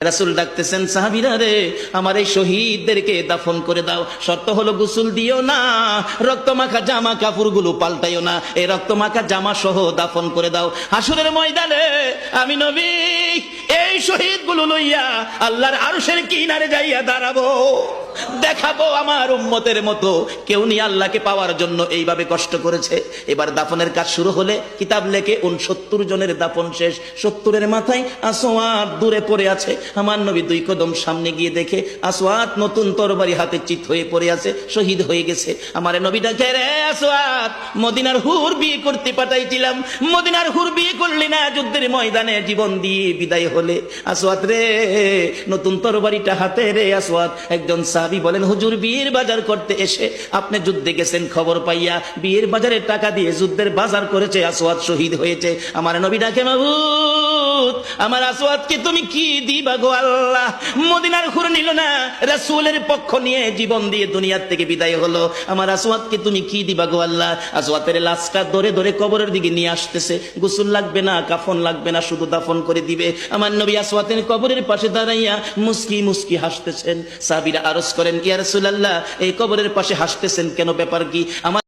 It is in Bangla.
রাসূল ডাকতেছেন, সাহাবীরা রে, আমার এই শহীদদেরকে দাফন করে দাও। শর্ত হলো গোসল দিও না, রক্তমাখা জামা কাপড়গুলো পাল্টাইও না, এই রক্তমাখা জামা সহ দাফন করে দাও। হাসরের ময়দানে আমি নবী এই শহীদগুলো লইয়া আল্লাহর আরশের কিনারে যাইয়া দাঁড়াবো, দেখাবো আমার উম্মতের মতো কেউ নিয়ে আল্লাহকে পাওয়ার জন্য এইভাবে কষ্ট করেছে। এবার দাফনের কাজ শুরু হলে কিতাব লেখে 69 জনের দাফন শেষ। 70-এর মাথায় আসওয়াদ দূরে পড়ে আছে। আমার নবী 2 কদম সামনে গিয়ে দেখে আসওয়াদ নতুন তরবারি হাতে চিত হয়ে পড়ে আছে, শহীদ হয়ে গেছে। আমার নবী ডাকে, রে আসওয়াদ, মদিনার হুর বিয়ে করতে পাঠাইছিলাম, মদিনার হুর বিয়ে করলি না, যুদ্ধের ময়দানে জীবন দিয়ে বিদায় হলে। আসওয়াদ রে, নতুন তরবারিটা হাতে রে। আসওয়াদ একজন সাহাবী বলেন, হুজুর বিয়ের বাজার করতে এসে আপনি যুদ্ধে গেছেন, খবর পাইয়া বিয়ের বাজারের টাকা দিয়ে যুদ্ধের বাজার করেছে, আসওয়াদ শহীদ হয়েছে। আমার নবী ডাকে, মাবুদ, আমার আসওয়াদকে তুমি কি দিবা গো আল্লাহ? মদিনার হুর নিল না, রাসূলের পক্ষ নিয়ে জীবন দিয়ে দুনিয়ার থেকে বিদায় হলো, আমার আসওয়াদকে তুমি কি দিবা গো আল্লাহ? আসওয়াদের লাশটা ধরে ধরে কবরের দিকে নিয়ে আসতেছে। গোসল লাগবে না, কাফন লাগবে না, শুধু দাফন করে দিবে। আমার নবী আসওয়াদের কবরের পাশে দাঁড়াইয়া মুস্কি মুস্কি হাসতেছেন। সাহাবীরা আরজ করেন, ইয়া রাসূলুল্লাহ, এই কবরের পাশে হাসতেছেন কেন, ব্যাপার কি? আমার